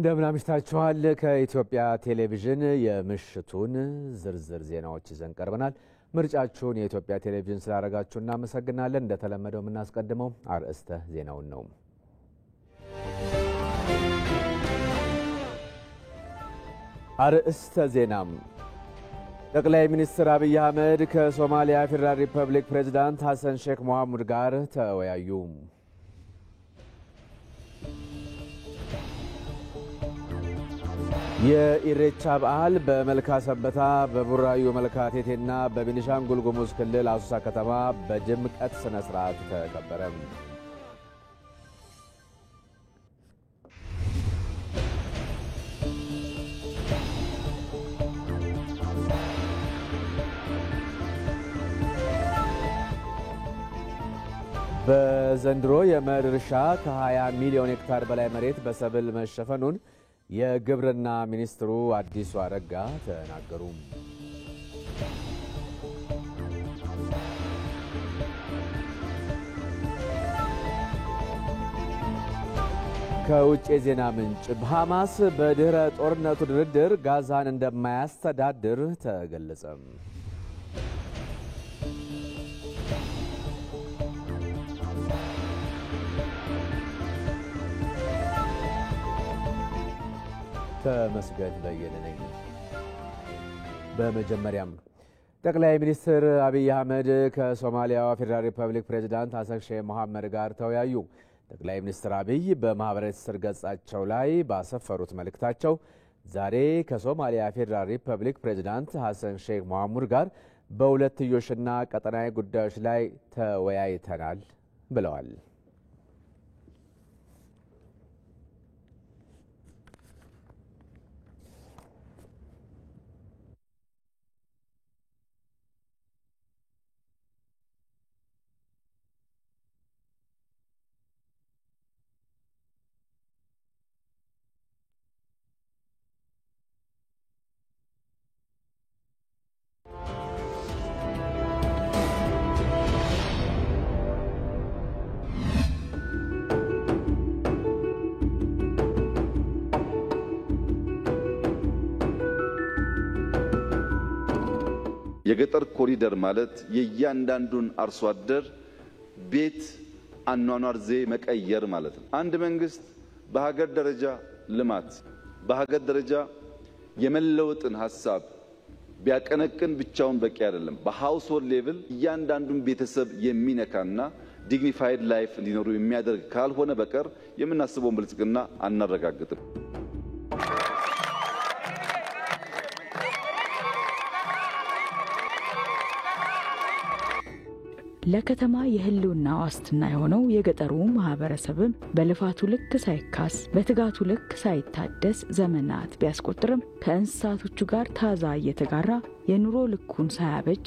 እንደምን አምሽታችኋል። ከኢትዮጵያ ቴሌቪዥን የምሽቱን ዝርዝር ዜናዎች ይዘን ቀርበናል። ምርጫችሁን የኢትዮጵያ ቴሌቪዥን ስላደረጋችሁ እናመሰግናለን። እንደተለመደው የምናስቀድመው አርዕስተ ዜናውን ነው። አርዕስተ ዜናም ጠቅላይ ሚኒስትር አብይ አህመድ ከሶማሊያ ፌዴራል ሪፐብሊክ ፕሬዝዳንት ሐሰን ሼክ መሐሙድ ጋር ተወያዩ። የኢሬቻ በዓል በመልካ ሰበታ፣ በቡራዩ መልካ ቴቴና በቤኒሻንጉል ጉሙዝ ክልል አሶሳ ከተማ በድምቀት ስነ ስርዓት ተከበረ። በዘንድሮ የመኸር እርሻ ከ20 ሚሊዮን ሄክታር በላይ መሬት በሰብል መሸፈኑን የግብርና ሚኒስትሩ አዲሱ አረጋ ተናገሩ። ከውጭ የዜና ምንጭ ሐማስ በድህረ ጦርነቱ ድርድር ጋዛን እንደማያስተዳድር ተገለጸ። ተመስገን በየነ ነኝ። በመጀመሪያም ጠቅላይ ሚኒስትር አብይ አህመድ ከሶማሊያው ፌዴራል ሪፐብሊክ ፕሬዝዳንት ሐሰን ሼክ መሐሙድ ጋር ተወያዩ። ጠቅላይ ሚኒስትር አብይ በማህበራዊ ትስስር ገጻቸው ላይ ባሰፈሩት መልእክታቸው ዛሬ ከሶማሊያ ፌዴራል ሪፐብሊክ ፕሬዝዳንት ሐሰን ሼክ መሐሙድ ጋር በሁለትዮሽና ቀጠናዊ ጉዳዮች ላይ ተወያይተናል ብለዋል። የገጠር ኮሪደር ማለት የእያንዳንዱን አርሶ አደር ቤት አኗኗር ዘዬ መቀየር ማለት ነው። አንድ መንግስት በሀገር ደረጃ ልማት በሀገር ደረጃ የመለወጥን ሐሳብ ቢያቀነቅን ብቻውን በቂ አይደለም። በሃውስሆልድ ሌቭል እያንዳንዱን ቤተሰብ የሚነካና ዲግኒፋይድ ላይፍ እንዲኖሩ የሚያደርግ ካልሆነ በቀር የምናስበውን ብልጽግና አናረጋግጥም። ለከተማ የህልውና ዋስትና የሆነው የገጠሩ ማህበረሰብም በልፋቱ ልክ ሳይካስ በትጋቱ ልክ ሳይታደስ ዘመናት ቢያስቆጥርም ከእንስሳቶቹ ጋር ታዛ እየተጋራ የኑሮ ልኩን ሳያበጅ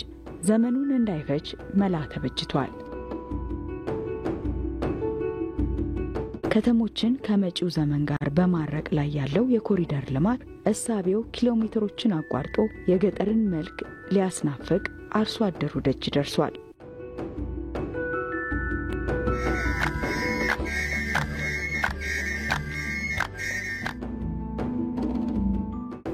ዘመኑን እንዳይፈጅ መላ ተበጅቷል። ከተሞችን ከመጪው ዘመን ጋር በማረቅ ላይ ያለው የኮሪደር ልማት እሳቤው ኪሎሜትሮችን አቋርጦ የገጠርን መልክ ሊያስናፍቅ አርሶ አደሩ ደጅ ደርሷል።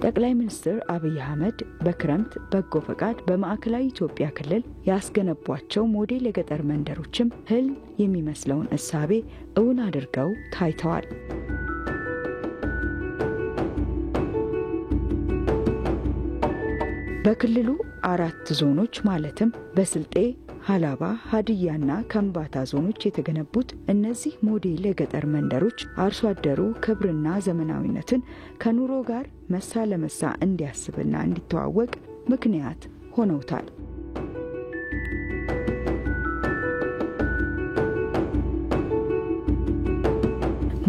ጠቅላይ ሚኒስትር አብይ አህመድ በክረምት በጎ ፈቃድ በማዕከላዊ ኢትዮጵያ ክልል ያስገነቧቸው ሞዴል የገጠር መንደሮችም ህልም የሚመስለውን እሳቤ እውን አድርገው ታይተዋል። በክልሉ 4 ዞኖች ማለትም በስልጤ፣ ሀላባ፣ ሀዲያና ከምባታ ዞኖች የተገነቡት እነዚህ ሞዴል የገጠር መንደሮች አርሶ አደሩ ክብርና ዘመናዊነትን ከኑሮ ጋር መሳ ለመሳ እንዲያስብና እንዲተዋወቅ ምክንያት ሆነውታል።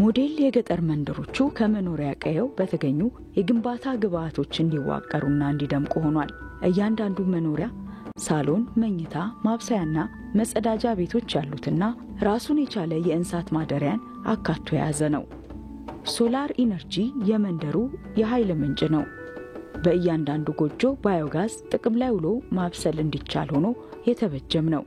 ሞዴል የገጠር መንደሮቹ ከመኖሪያ ቀየው በተገኙ የግንባታ ግብዓቶች እንዲዋቀሩና እንዲደምቁ ሆኗል። እያንዳንዱ መኖሪያ ሳሎን፣ መኝታ፣ ማብሰያና መጸዳጃ ቤቶች ያሉትና ራሱን የቻለ የእንስሳት ማደሪያን አካቶ የያዘ ነው። ሶላር ኢነርጂ የመንደሩ የኃይል ምንጭ ነው። በእያንዳንዱ ጎጆ ባዮጋዝ ጥቅም ላይ ውሎ ማብሰል እንዲቻል ሆኖ የተበጀም ነው።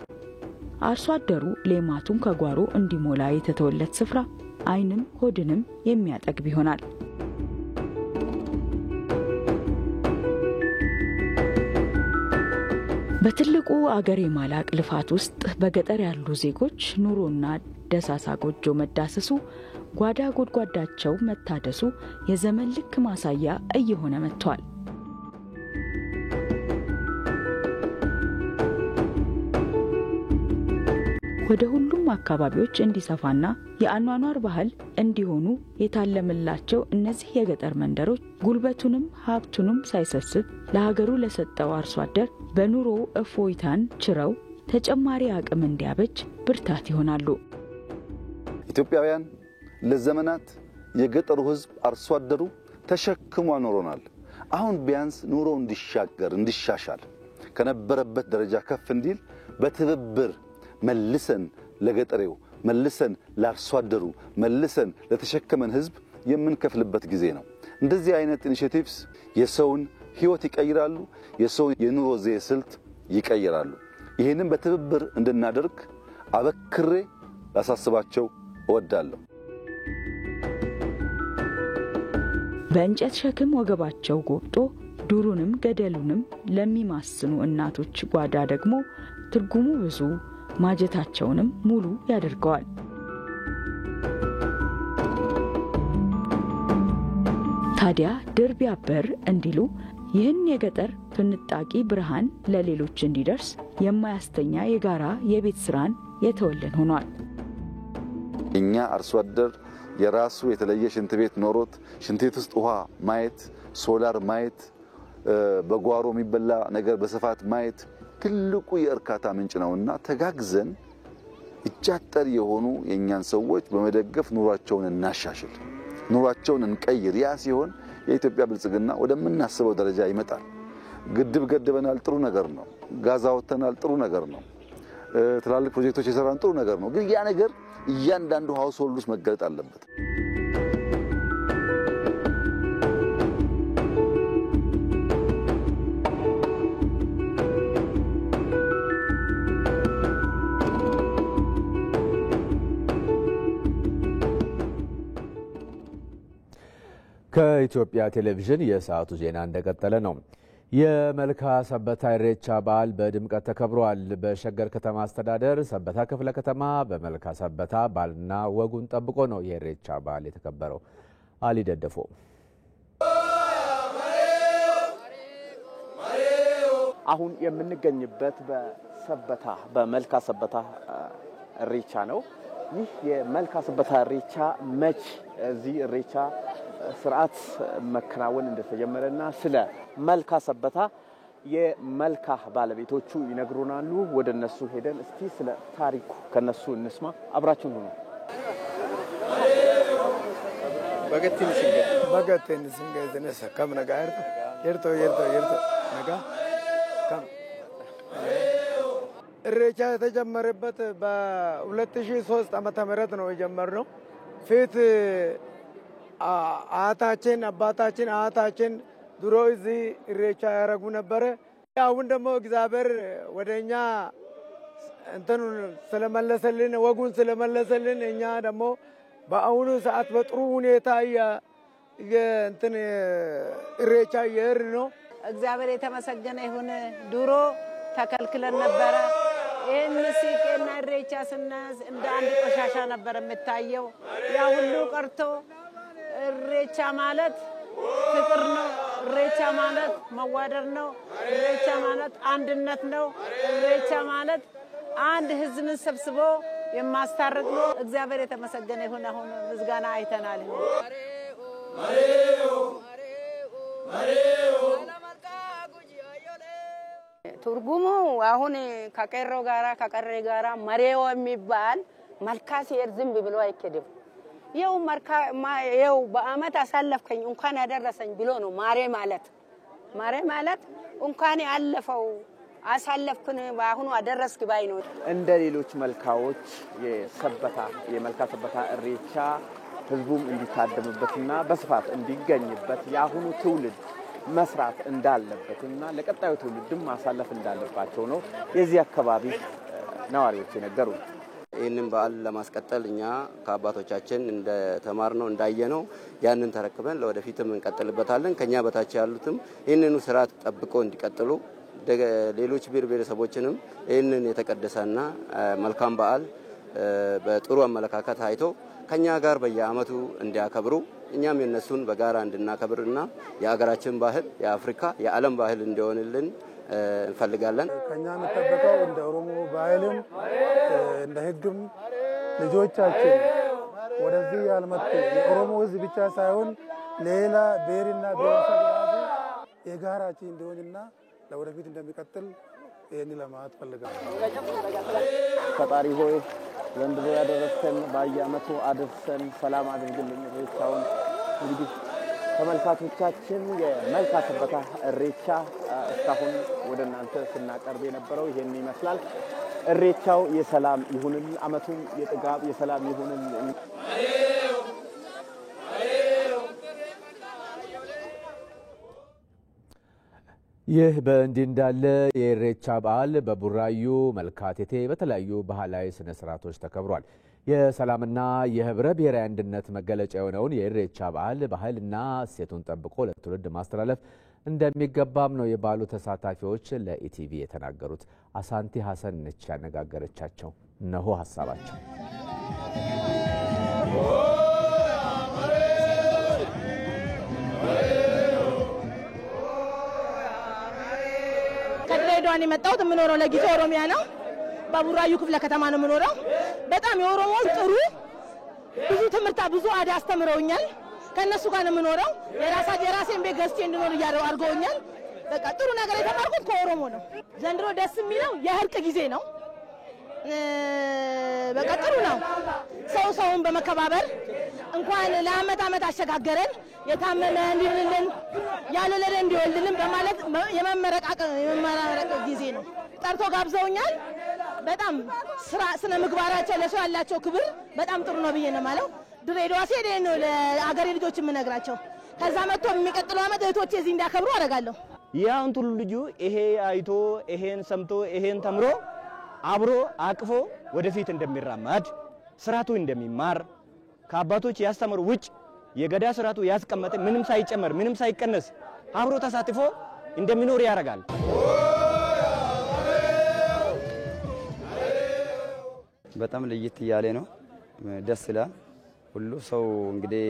አርሶ አደሩ ሌማቱን ከጓሮ እንዲሞላ የተተወለት ስፍራ አይንም ሆድንም የሚያጠግብ ይሆናል። በትልቁ አገር የማላቅ ልፋት ውስጥ በገጠር ያሉ ዜጎች ኑሮና ደሳሳ ጎጆ መዳሰሱ ጓዳ ጎድጓዳቸው መታደሱ የዘመን ልክ ማሳያ እየሆነ መጥቷል። ወደ ሁሉም አካባቢዎች እንዲሰፋና የአኗኗር ባህል እንዲሆኑ የታለመላቸው እነዚህ የገጠር መንደሮች ጉልበቱንም ሀብቱንም ሳይሰስት ለሀገሩ ለሰጠው አርሶ አደር በኑሮ እፎይታን ችረው ተጨማሪ አቅም እንዲያበጅ ብርታት ይሆናሉ። ኢትዮጵያውያን ለዘመናት የገጠሩ ህዝብ አርሶ አደሩ ተሸክሞ አኖሮናል። አሁን ቢያንስ ኑሮ እንዲሻሻል ከነበረበት ደረጃ ከፍ እንዲል በትብብር መልሰን ለገጠሬው መልሰን ለአርሶ አደሩ መልሰን ለተሸከመን ህዝብ የምንከፍልበት ጊዜ ነው። እንደዚህ አይነት ኢኒሼቲቭስ የሰውን ህይወት ይቀይራሉ፣ የሰውን የኑሮ ዘዬ ስልት ይቀይራሉ። ይሄንን በትብብር እንድናደርግ አበክሬ ላሳስባቸው እወዳለሁ። በእንጨት ሸክም ወገባቸው ጎብጦ ዱሩንም ገደሉንም ለሚማስኑ እናቶች ጓዳ ደግሞ ትርጉሙ ብዙ ማጀታቸውንም ሙሉ ያደርገዋል። ታዲያ ድር ቢያበር እንዲሉ ይህን የገጠር ፍንጣቂ ብርሃን ለሌሎች እንዲደርስ የማያስተኛ የጋራ የቤት ስራን የተወለን ሆኗል። እኛ አርሶ አደር የራሱ የተለየ ሽንት ቤት ኖሮት ሽንት ቤት ውስጥ ውሃ ማየት፣ ሶላር ማየት፣ በጓሮ የሚበላ ነገር በስፋት ማየት ትልቁ የእርካታ ምንጭ ነውና ተጋግዘን እጃጠር የሆኑ የኛን ሰዎች በመደገፍ ኑሯቸውን እናሻሽል፣ ኑሯቸውን እንቀይር። ያ ሲሆን የኢትዮጵያ ብልጽግና ወደምናስበው ደረጃ ይመጣል። ግድብ ገድበናል፣ ጥሩ ነገር ነው። ጋዝ አወጥተናል፣ ጥሩ ነገር ነው። ትላልቅ ፕሮጀክቶች የሰራን ጥሩ ነገር ነው። ግን ያ ነገር እያንዳንዱ ሃውስሆልድ ውስጥ መገለጥ አለበት። ከኢትዮጵያ ቴሌቪዥን የሰዓቱ ዜና እንደቀጠለ ነው። የመልካ ሰበታ ኢሬቻ በዓል በድምቀት ተከብሯል። በሸገር ከተማ አስተዳደር ሰበታ ክፍለ ከተማ በመልካ ሰበታ ባህልና ወጉን ጠብቆ ነው የኢሬቻ በዓል የተከበረው። አሊ ደደፎ አሁን የምንገኝበት በሰበታ በመልካ ሰበታ ኢሬቻ ነው። ይህ የመልካ ሰበታ ኢሬቻ መች እዚህ ኢሬቻ ስርዓት መከናወን እንደተጀመረና ስለ መልካ ሰበታ የመልካ ባለቤቶቹ ይነግሩናሉ። ወደ እነሱ ሄደን እስቲ ስለ ታሪኩ ከነሱ እንስማ። አብራችሁን ሁኑ። በገቴን ሲንገዘነሰ ከምነጋር የርቶ ነጋ ከም ኢሬቻ የተጀመረበት በ2003 ዓመተ ምህረት ነው የጀመርነው። ፊት አባታችን ድሮ እዚህ ኢሬቻ ያረጉ ነበረ። አሁን ደግሞ እግዚአብሔር ወደኛ እንትኑን ስለመለሰልን ወጉን ስለመለሰልን እኛ ደግሞ በአሁኑ ሰዓት በጥሩ ሁኔታ እንትን ኢሬቻ እየሄድን ነው። እግዚአብሔር የተመሰገነ ይሁን። ድሮ ተከልክለን ነበረ። ይህን ሲቄና ኢሬቻ ስናዝ እንደ አንድ ቆሻሻ ነበር የምታየው። ያ ሁሉ ቀርቶ ኢሬቻ ማለት ፍቅር ነው። ኢሬቻ ማለት መዋደድ ነው። ኢሬቻ ማለት አንድነት ነው። ኢሬቻ ማለት አንድ ህዝብን ሰብስቦ የማስታረቅ ነው። እግዚአብሔር የተመሰገነ ይሁን። አሁን ምስጋና አይተናል። ትርጉሙ አሁን ከቀሮ ጋራ ከቀሬ ጋራ መሬው የሚባል መልካ ሲሄድ ዝም ብሎ አይከድም። ይኸው በአመት አሳለፍከኝ እንኳን ያደረሰኝ ብሎ ነው ማሬ ማለት እንኳን ያለፈው አሳለፍኩን በአሁኑ አደረስክ ባይ ነው። እንደ ሌሎች መልካዎች የመልካ ሰበታ ኢሬቻ ህዝቡም እንዲታደምበትና በስፋት እንዲገኝበት የአሁኑ ትውልድ መስራት እንዳለበትና ለቀጣዩ ትውልድም ማሳለፍ እንዳለባቸው ነው የዚህ አካባቢ ነዋሪዎች የነገሩ። ይህንን በዓል ለማስቀጠል እኛ ከአባቶቻችን እንደተማርነው እንዳየነው ያንን ተረክበን ለወደፊትም እንቀጥልበታለን። ከኛ በታች ያሉትም ይህንኑ ስርዓት ጠብቆ እንዲቀጥሉ ሌሎች ብሔር ብሔረሰቦችንም ይህንን የተቀደሰና መልካም በዓል በጥሩ አመለካከት አይቶ ከኛ ጋር በየዓመቱ እንዲያከብሩ እኛም የነሱን በጋራ እንድናከብርና የሀገራችን ባህል የአፍሪካ የዓለም ባህል እንዲሆንልን እንፈልጋለን። ከኛ መጠበቀው እንደ ኦሮሞ ባህልም እንደ ህግም ልጆቻችን ወደዚህ ያልመጡ የኦሮሞ ህዝብ ብቻ ሳይሆን ሌላ ብሔርና ብሔረሰብ ራሱ የጋራችን እንደሆነና ለወደፊት እንደሚቀጥል ይሄን ለማለት ፈልጋለሁ። ፈጣሪ ሆይ ዘንድሮ ያደረሰን በየዓመቱ አድርሰን ሰላም አድርግልን። ኢሬቻውን እንግዲህ ተመልካቾቻችን የመልካ ሰበታ ኢሬቻ እስካሁን ወደ እናንተ ስናቀርብ የነበረው ይሄን ይመስላል። ኢሬቻው የሰላም ይሁንልን፣ ዓመቱም የጥጋብ የሰላም ይሁንልን። ይህ በእንዲህ እንዳለ የኢሬቻ በዓል በቡራዩ መልካቴቴ በተለያዩ ባህላዊ ስነ ስርዓቶች ተከብሯል። የሰላምና የህብረ ብሔራዊ አንድነት መገለጫ የሆነውን የኢሬቻ በዓል ባህልና እሴቱን ጠብቆ ለትውልድ ማስተላለፍ እንደሚገባም ነው የበዓሉ ተሳታፊዎች ለኢቲቪ የተናገሩት። አሳንቲ ሐሰን ነች ያነጋገረቻቸው። እነሆ ሀሳባቸው። ከድሬዳዋ ነው የመጣሁት። የምኖረው ለጊዜው ኦሮሚያ ነው። በቡራዩ ክፍለ ከተማ ነው የምኖረው። በጣም የኦሮሞ ጥሩ ብዙ ትምህርታ ብዙ አዳ አስተምረውኛል። ከነሱ ጋር ነው የምኖረው። የራሴን ቤት ገዝቼ እንድኖር አድርገውኛል። በቃ ጥሩ ነገር የተማርኩት ከኦሮሞ ነው። ዘንድሮ ደስ የሚለው የእርቅ ጊዜ ነው። በቃ ጥሩ ነው። ሰውን በመከባበር እንኳን ለአመት አሸጋገረን የታመመ እንዲልልን ያለለለ እንዲወልድልን በማለት የመመረቅ ጊዜ ነው። ጠርቶ ጋብዘውኛል። በጣም ስነ ምግባራቸው ለሰው ያላቸው ክብር በጣም ጥሩ ነው ብዬ ነው ማለት። ድሬዳዋ ሲሄድ ነው ለአገሬ ልጆች የምነግራቸው። ከዛ መጥቶ የሚቀጥለው አመት እህቶቼ እዚህ እንዲያከብሩ አደርጋለሁ። ያን ሁሉ ልጁ ይሄ አይቶ ይሄን ሰምቶ ይሄን ተምሮ አብሮ አቅፎ ወደፊት እንደሚራመድ ስርዓቱ እንደሚማር ከአባቶች ያስተምሩ ውጭ የገዳ ስርዓቱ ያስቀመጠ ምንም ሳይጨመር ምንም ሳይቀነስ አብሮ ተሳትፎ እንደሚኖር ያደርጋል። በጣም ለየት ያለ ነው። ደስ ይላል። ሁሉ ሰው እንግዲህ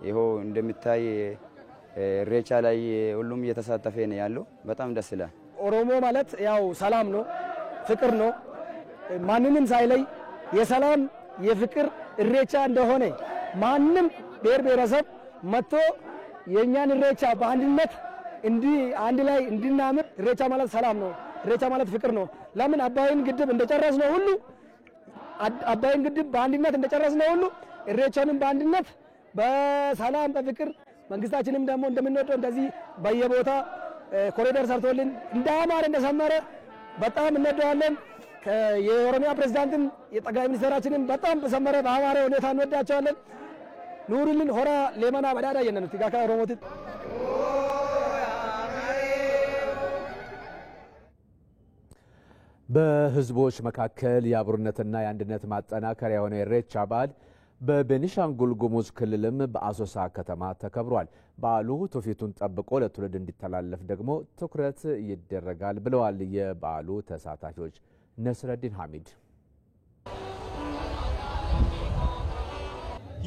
ይሄው እንደምታይ ኢሬቻ ላይ ሁሉም እየተሳተፈ ነው ያለው። በጣም ደስ ይላል። ኦሮሞ ማለት ያው ሰላም ነው፣ ፍቅር ነው። ማንንም ሳይለይ የሰላም የፍቅር ኢሬቻ እንደሆነ ማንም ብሔር ብሔረሰብ መጥቶ የኛን ኢሬቻ በአንድነት አንድ ላይ እንድናምር። ኢሬቻ ማለት ሰላም ነው። ኢሬቻ ማለት ፍቅር ነው። ለምን አባይን ግድብ እንደጨረስነው ሁሉ አባይን ግድብ በአንድነት እንደጨረስነው ሁሉ ኢሬቻንም በአንድነት በሰላም በፍቅር መንግስታችንም ደግሞ እንደምንወደው እንደዚህ በየቦታ ኮሪደር ሰርቶልን እንዳማረ እንደሰመረ በጣም እንወደዋለን። የኦሮሚያ ፕሬዝዳንትም የጠቅላይ ሚኒስትራችንም በጣም በሰመረ በአማረ ሁኔታ እንወዳቸዋለን። ኑሩልን ሆራ ሌመና በዳዳ የነኑት ጋካ ኦሮሞት በህዝቦች መካከል የአብሮነትና የአንድነት ማጠናከሪያ የሆነ ኢሬቻ በዓል በቤኒሻንጉል ጉሙዝ ክልልም በአሶሳ ከተማ ተከብሯል። በዓሉ ትውፊቱን ጠብቆ ለትውልድ እንዲተላለፍ ደግሞ ትኩረት ይደረጋል ብለዋል የበዓሉ ተሳታፊዎች። ነስረዲን ሐሚድ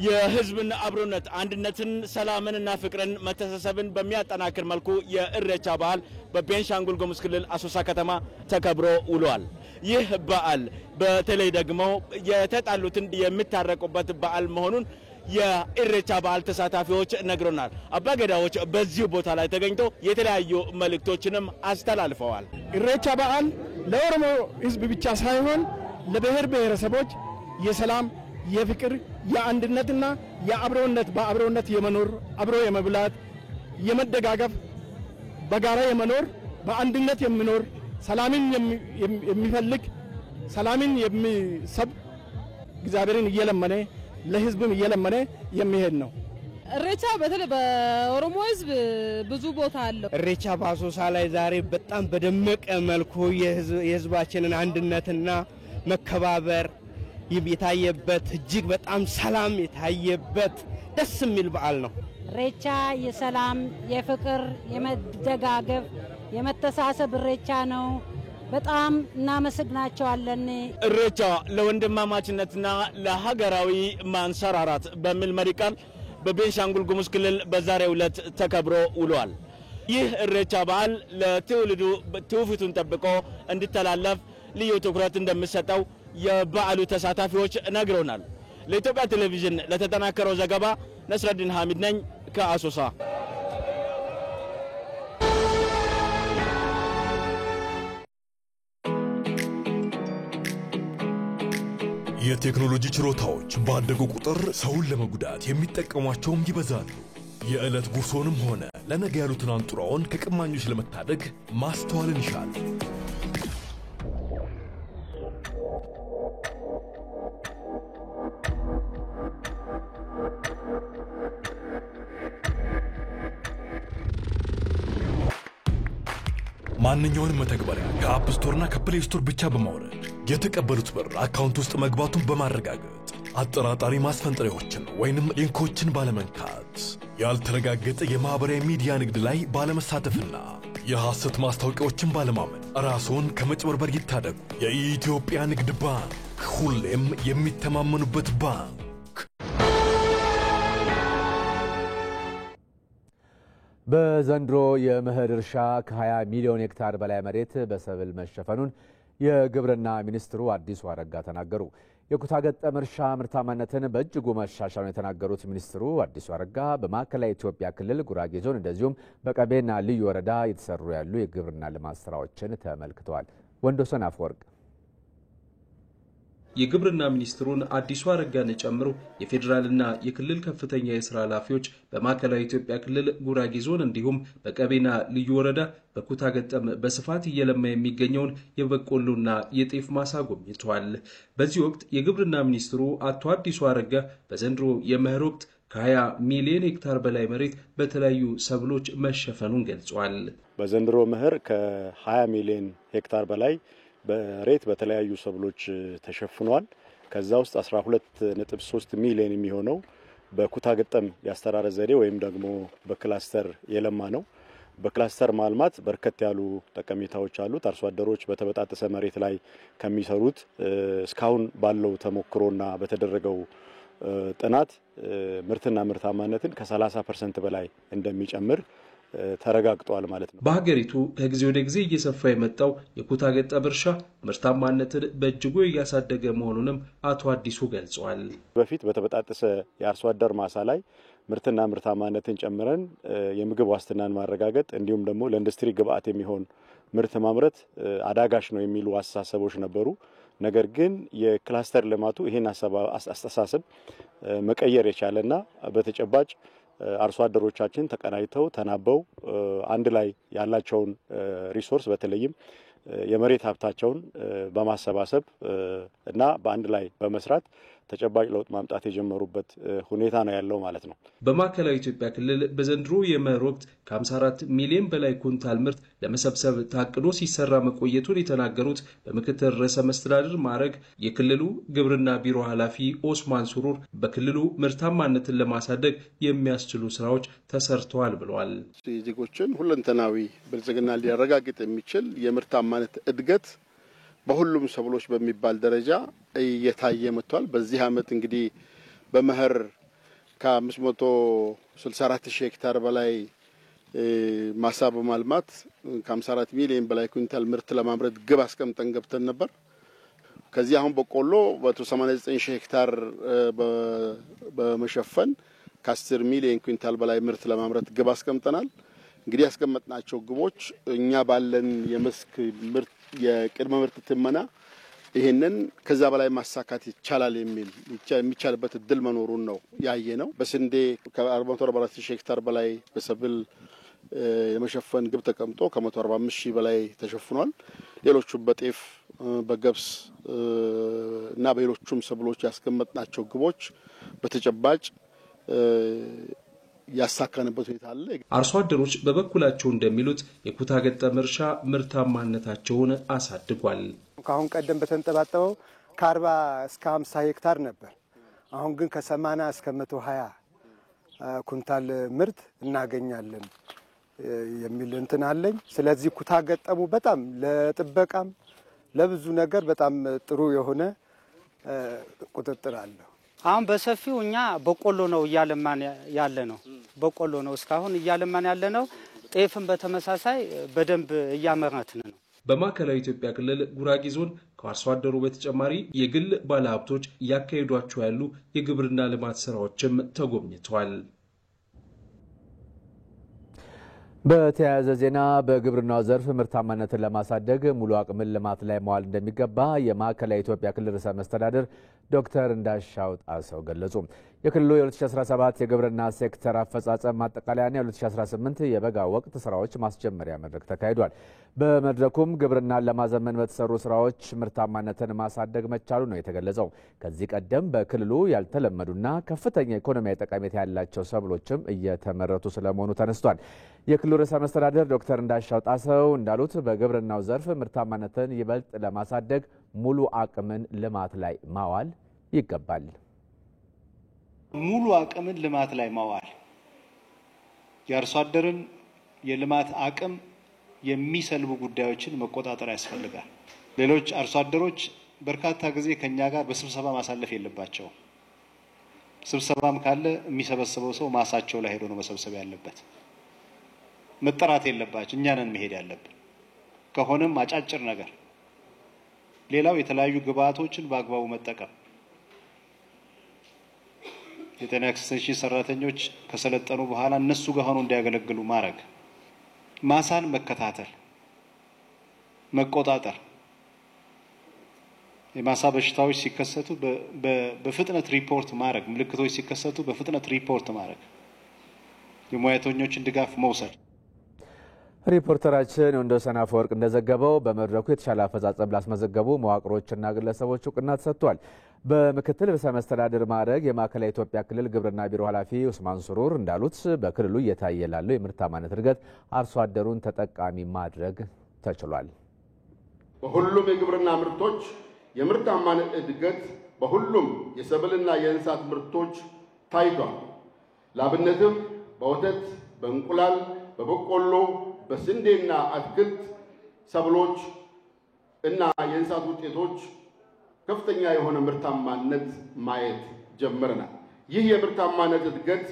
የህዝብና አብሮነት አንድነትን ሰላምንና ፍቅርን መተሳሰብን በሚያጠናክር መልኩ የኢሬቻ በዓል በቤኒሻንጉል ጉሙዝ ክልል አሶሳ ከተማ ተከብሮ ውሏል። ይህ በዓል በተለይ ደግሞ የተጣሉትን የሚታረቁበት በዓል መሆኑን የኢሬቻ በዓል ተሳታፊዎች ነግሮናል። አባገዳዎች በዚህ ቦታ ላይ ተገኝተው የተለያዩ መልእክቶችንም አስተላልፈዋል። ኢሬቻ በዓል ለኦሮሞ ህዝብ ብቻ ሳይሆን ለብሔር ብሔረሰቦች የሰላም የፍቅር የአንድነትና የአብሮነት በአብሮነት የመኖር አብሮ የመብላት የመደጋገፍ በጋራ የመኖር በአንድነት የሚኖር ሰላምን የሚፈልግ ሰላምን የሚሰብ እግዚአብሔርን እየለመነ ለህዝብም እየለመነ የሚሄድ ነው። ኢሬቻ በተለይ በኦሮሞ ህዝብ ብዙ ቦታ አለው። ኢሬቻ በአሶሳ ላይ ዛሬ በጣም በደመቀ መልኩ የህዝባችንን አንድነትና መከባበር የታየበት እጅግ በጣም ሰላም የታየበት ደስ የሚል በዓል ነው። ኢሬቻ የሰላም የፍቅር የመደጋገፍ የመተሳሰብ ኢሬቻ ነው። በጣም እናመሰግናቸዋለን። ኢሬቻ ለወንድማማችነትና ለሀገራዊ ማንሰራራት በሚል መሪ ቃል በቤንሻንጉል ጉሙዝ ክልል በዛሬው ዕለት ተከብሮ ውሏል። ይህ ኢሬቻ በዓል ለትውልዱ ትውፊቱን ጠብቆ እንዲተላለፍ ልዩ ትኩረት እንደሚሰጠው የበዓሉ ተሳታፊዎች ነግረውናል። ለኢትዮጵያ ቴሌቪዥን ለተጠናከረው ዘገባ ነስረዲን ሐሚድ ነኝ ከአሶሳ። የቴክኖሎጂ ችሮታዎች ባደጉ ቁጥር ሰውን ለመጉዳት የሚጠቀሟቸውም ይበዛሉ። የዕለት ጉርሶንም ሆነ ለነገ ያሉትን አንጡራውን ከቀማኞች ለመታደግ ማስተዋልን ይሻል። ማንኛውንም መተግበሪያ ከአፕ ስቶርና ከፕሌይ ስቶር ብቻ በማውረድ የተቀበሉት ብር አካውንት ውስጥ መግባቱን በማረጋገጥ አጠራጣሪ ማስፈንጠሪያዎችን ወይንም ሊንኮችን ባለመንካት ያልተረጋገጠ የማህበራዊ ሚዲያ ንግድ ላይ ባለመሳተፍና የሐሰት ማስታወቂያዎችን ባለማመን ራስዎን ከመጭበርበር ይታደጉ። የኢትዮጵያ ንግድ ባንክ ሁሌም የሚተማመኑበት ባንክ። በዘንድሮ የመኸር እርሻ ከ20 ሚሊዮን ሄክታር በላይ መሬት በሰብል መሸፈኑን የግብርና ሚኒስትሩ አዲሱ አረጋ ተናገሩ። የኩታ ገጠም እርሻ ምርታማነትን በእጅጉ መሻሻሉን የተናገሩት ሚኒስትሩ አዲሱ አረጋ በማዕከላዊ ኢትዮጵያ ክልል ጉራጌ ዞን እንደዚሁም በቀቤና ልዩ ወረዳ የተሰሩ ያሉ የግብርና ልማት ስራዎችን ተመልክተዋል። ወንዶሰን አፈወርቅ የግብርና ሚኒስትሩን አዲሱ አረጋን ጨምሮ የፌዴራልና የክልል ከፍተኛ የሥራ ኃላፊዎች በማዕከላዊ ኢትዮጵያ ክልል ጉራጌ ዞን እንዲሁም በቀቤና ልዩ ወረዳ በኩታ ገጠም በስፋት እየለማ የሚገኘውን የበቆሎና የጤፍ ማሳ ጎብኝተዋል። በዚህ ወቅት የግብርና ሚኒስትሩ አቶ አዲሱ አረጋ በዘንድሮ የመኸር ወቅት ከ20 ሚሊዮን ሄክታር በላይ መሬት በተለያዩ ሰብሎች መሸፈኑን ገልጸዋል። በዘንድሮ መኸር ከ20 ሚሊዮን ሄክታር በላይ በሬት በተለያዩ ሰብሎች ተሸፍኗል። ከዛ ውስጥ 12.3 ሚሊዮን የሚሆነው በኩታ ገጠም ያስተራረስ ዘዴ ወይም ደግሞ በክላስተር የለማ ነው። በክላስተር ማልማት በርከት ያሉ ጠቀሜታዎች አሉት። አርሶ አደሮች በተበጣጠሰ መሬት ላይ ከሚሰሩት እስካሁን ባለው ተሞክሮና በተደረገው ጥናት ምርትና ምርታማነትን ከ30% በላይ እንደሚጨምር ተረጋግጧል ማለት ነው። በሀገሪቱ ከጊዜ ወደ ጊዜ እየሰፋ የመጣው የኩታ ገጠም እርሻ ምርታማነትን በእጅጉ እያሳደገ መሆኑንም አቶ አዲሱ ገልጸዋል። በፊት በተበጣጠሰ የአርሶ አደር ማሳ ላይ ምርትና ምርታማነትን ጨምረን የምግብ ዋስትናን ማረጋገጥ እንዲሁም ደግሞ ለኢንዱስትሪ ግብአት የሚሆን ምርት ማምረት አዳጋሽ ነው የሚሉ አስተሳሰቦች ነበሩ። ነገር ግን የክላስተር ልማቱ ይሄን አስተሳሰብ መቀየር የቻለና በተጨባጭ አርሶ አደሮቻችን ተቀናጅተው ተናበው አንድ ላይ ያላቸውን ሪሶርስ በተለይም የመሬት ሀብታቸውን በማሰባሰብ እና በአንድ ላይ በመስራት ተጨባጭ ለውጥ ማምጣት የጀመሩበት ሁኔታ ነው ያለው ማለት ነው። በማዕከላዊ ኢትዮጵያ ክልል በዘንድሮ የመኸር ወቅት ከ54 ሚሊዮን በላይ ኩንታል ምርት ለመሰብሰብ ታቅዶ ሲሰራ መቆየቱን የተናገሩት በምክትል ርዕሰ መስተዳድር ማዕረግ የክልሉ ግብርና ቢሮ ኃላፊ ኦስማን ሱሩር በክልሉ ምርታማነትን ለማሳደግ የሚያስችሉ ስራዎች ተሰርተዋል ብለዋል። ዜጎችን ሁለንተናዊ ብልጽግና ሊያረጋግጥ የሚችል የምርታማነት እድገት በሁሉም ሰብሎች በሚባል ደረጃ እየታየ መጥቷል። በዚህ ዓመት እንግዲህ በመኸር ከ564 ሺህ ሄክታር በላይ ማሳ በማልማት ከ54 ሚሊዮን በላይ ኩንታል ምርት ለማምረት ግብ አስቀምጠን ገብተን ነበር። ከዚህ አሁን በቆሎ በ89 ሺህ ሄክታር በመሸፈን ከ10 ሚሊዮን ኩንታል በላይ ምርት ለማምረት ግብ አስቀምጠናል። እንግዲህ ያስቀመጥናቸው ግቦች እኛ ባለን የመስክ ምርት የቅድመ ምርት ትመና ይሄንን ከዛ በላይ ማሳካት ይቻላል የሚቻልበት እድል መኖሩን ነው ያየ ነው። በስንዴ ከ444 ሺህ ሄክታር በላይ በሰብል የመሸፈን ግብ ተቀምጦ ከ145 ሺህ በላይ ተሸፍኗል። ሌሎቹም በጤፍ በገብስ እና በሌሎቹም ሰብሎች ያስቀመጥናቸው ግቦች በተጨባጭ ያሳካንበት ሁኔታ አለ። አርሶ አደሮች በበኩላቸው እንደሚሉት የኩታ ገጠም እርሻ ምርታማነታቸውን አሳድጓል። ከአሁን ቀደም በተንጠባጠበው ከ40 እስከ 50 ሄክታር ነበር። አሁን ግን ከ80 እስከ 120 ኩንታል ምርት እናገኛለን። የሚል እንትን አለኝ። ስለዚህ ኩታ ገጠሙ በጣም ለጥበቃም ለብዙ ነገር በጣም ጥሩ የሆነ ቁጥጥር አለው። አሁን በሰፊው እኛ በቆሎ ነው እያለማን ያለ ነው። በቆሎ ነው እስካሁን እያለማን ያለ ነው። ጤፍም በተመሳሳይ በደንብ እያመረትን ነው። በማዕከላዊ ኢትዮጵያ ክልል ጉራጌ ዞን ከአርሶ አደሩ በተጨማሪ የግል ባለሀብቶች እያካሄዷቸው ያሉ የግብርና ልማት ስራዎችም ተጎብኝተዋል። በተያያዘ ዜና በግብርናው ዘርፍ ምርታማነትን ለማሳደግ ሙሉ አቅምን ልማት ላይ መዋል እንደሚገባ የማዕከላዊ ኢትዮጵያ ክልል ርዕሰ መስተዳድር ዶክተር እንዳሻው ጣሰው ገለጹ። የክልሉ የ2017 የግብርና ሴክተር አፈጻጸም ማጠቃለያና የ2018 የበጋ ወቅት ስራዎች ማስጀመሪያ መድረክ ተካሂዷል። በመድረኩም ግብርናን ለማዘመን በተሰሩ ስራዎች ምርታማነትን ማሳደግ መቻሉ ነው የተገለጸው። ከዚህ ቀደም በክልሉ ያልተለመዱና ከፍተኛ ኢኮኖሚያዊ ጠቀሜታ ያላቸው ሰብሎችም እየተመረቱ ስለመሆኑ ተነስቷል። የክልሉ ርዕሰ መስተዳድር ዶክተር እንዳሻው ጣሰው እንዳሉት በግብርናው ዘርፍ ምርታማነትን ይበልጥ ለማሳደግ ሙሉ አቅምን ልማት ላይ ማዋል ይገባል። ሙሉ አቅምን ልማት ላይ ማዋል የአርሶ አደርን የልማት አቅም የሚሰልቡ ጉዳዮችን መቆጣጠር ያስፈልጋል። ሌሎች አርሶ አደሮች በርካታ ጊዜ ከኛ ጋር በስብሰባ ማሳለፍ የለባቸው። ስብሰባም ካለ የሚሰበስበው ሰው ማሳቸው ላይ ሄዶ ነው መሰብሰብ ያለበት። መጠራት የለባቸው። እኛ ነን መሄድ ያለብን። ከሆነም አጫጭር ነገር። ሌላው የተለያዩ ግብአቶችን በአግባቡ መጠቀም። የጤና ኤክስቴንሽን ሰራተኞች ከሰለጠኑ በኋላ እነሱ ጋር ሆነው እንዲያገለግሉ ማድረግ። ማሳን መከታተል፣ መቆጣጠር። የማሳ በሽታዎች ሲከሰቱ በፍጥነት ሪፖርት ማድረግ፣ ምልክቶች ሲከሰቱ በፍጥነት ሪፖርት ማድረግ፣ የሙያተኞችን ድጋፍ መውሰድ። ሪፖርተራችን ወንዶሰን አፈወርቅ እንደዘገበው በመድረኩ የተሻለ አፈጻጸም ላስመዘገቡ መዋቅሮችና ግለሰቦች እውቅና ተሰጥቷል። በምክትል ርዕሰ መስተዳድር ማዕረግ የማዕከላዊ ኢትዮጵያ ክልል ግብርና ቢሮ ኃላፊ ኡስማን ሱሩር እንዳሉት በክልሉ እየታየ ላለው የምርታማነት እድገት አርሶ አደሩን ተጠቃሚ ማድረግ ተችሏል። በሁሉም የግብርና ምርቶች የምርታማነት እድገት በሁሉም የሰብልና የእንስሳት ምርቶች ታይቷል። ላብነትም በወተት፣ በእንቁላል፣ በበቆሎ፣ በስንዴና አትክልት ሰብሎች እና የእንስሳት ውጤቶች ከፍተኛ የሆነ ምርታማነት ማየት ጀምረናል። ይህ የምርታማነት እድገት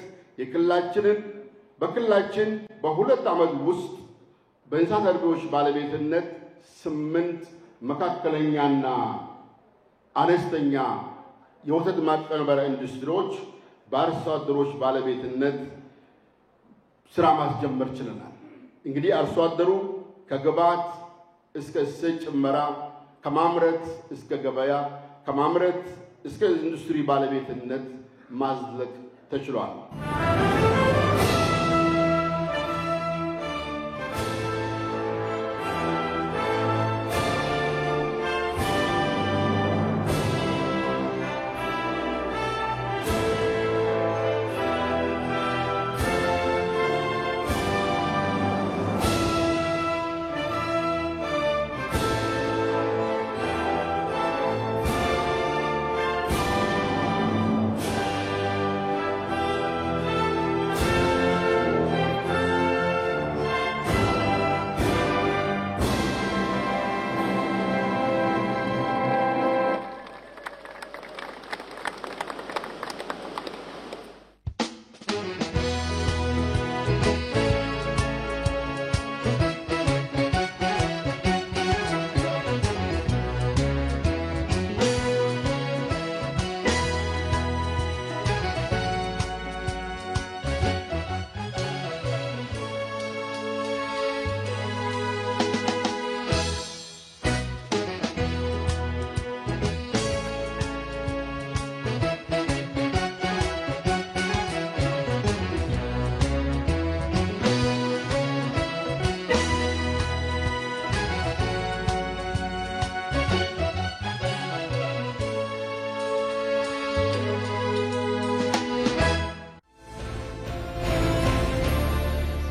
በክልላችን በሁለት ዓመት ውስጥ በእንስሳት አርቢዎች ባለቤትነት 8 መካከለኛና አነስተኛ የወተት ማቀነባበሪያ ኢንዱስትሪዎች በአርሶ አደሮች ባለቤትነት ስራ ማስጀመር ችለናል። እንግዲህ አርሶ አደሩ ከግብዓት እስከ እሴት ጭመራ፣ ከማምረት እስከ ገበያ፣ ከማምረት እስከ ኢንዱስትሪ ባለቤትነት ማዝለቅ ተችሏል።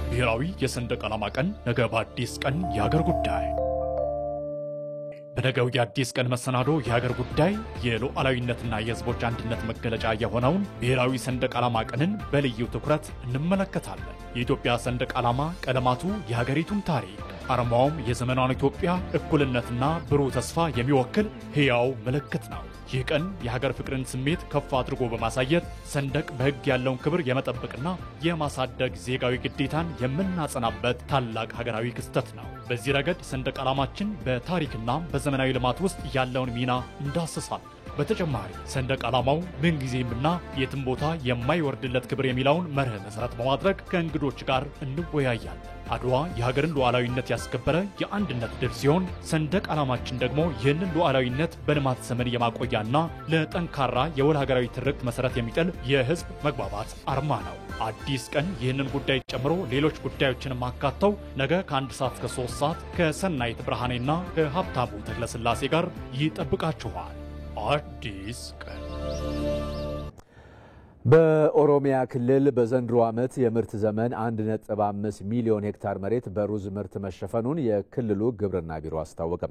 ብሔራዊ የሰንደቅ ዓላማ ቀን ነገ በአዲስ ቀን የሀገር ጉዳይ በነገው የአዲስ ቀን መሰናዶ የሀገር ጉዳይ የሉዓላዊነትና የሕዝቦች አንድነት መገለጫ የሆነውን ብሔራዊ ሰንደቅ ዓላማ ቀንን በልዩ ትኩረት እንመለከታለን። የኢትዮጵያ ሰንደቅ ዓላማ ቀለማቱ የሀገሪቱን ታሪክ፣ አርማውም የዘመኗን ኢትዮጵያ እኩልነትና ብሩህ ተስፋ የሚወክል ሕያው ምልክት ነው። ይህ ቀን የሀገር ፍቅርን ስሜት ከፍ አድርጎ በማሳየት ሰንደቅ በሕግ ያለውን ክብር የመጠበቅና የማሳደግ ዜጋዊ ግዴታን የምናጸናበት ታላቅ ሀገራዊ ክስተት ነው። በዚህ ረገድ ሰንደቅ ዓላማችን በታሪክና በዘመናዊ ልማት ውስጥ ያለውን ሚና እንዳስሳል። በተጨማሪ ሰንደቅ ዓላማው ምንጊዜምና የትም ቦታ የማይወርድለት ክብር የሚለውን መርህ መሰረት በማድረግ ከእንግዶች ጋር እንወያያለን። አድዋ የሀገርን ሉዓላዊነት ያስከበረ የአንድነት ድል ሲሆን ሰንደቅ ዓላማችን ደግሞ ይህንን ሉዓላዊነት በልማት ዘመን የማቆያና ለጠንካራ የወል ሀገራዊ ትርክት መሰረት የሚጥል የህዝብ መግባባት አርማ ነው። አዲስ ቀን ይህንን ጉዳይ ጨምሮ ሌሎች ጉዳዮችንም አካተው ነገ ከ1 ሰዓት እስከ 3 ሰዓት ከሰናይት ብርሃኔና ከሀብታሙ ተክለስላሴ ጋር ይጠብቃችኋል። አዲስ ቀን። በኦሮሚያ ክልል በዘንድሮ ዓመት የምርት ዘመን 1.5 ሚሊዮን ሄክታር መሬት በሩዝ ምርት መሸፈኑን የክልሉ ግብርና ቢሮ አስታወቀ።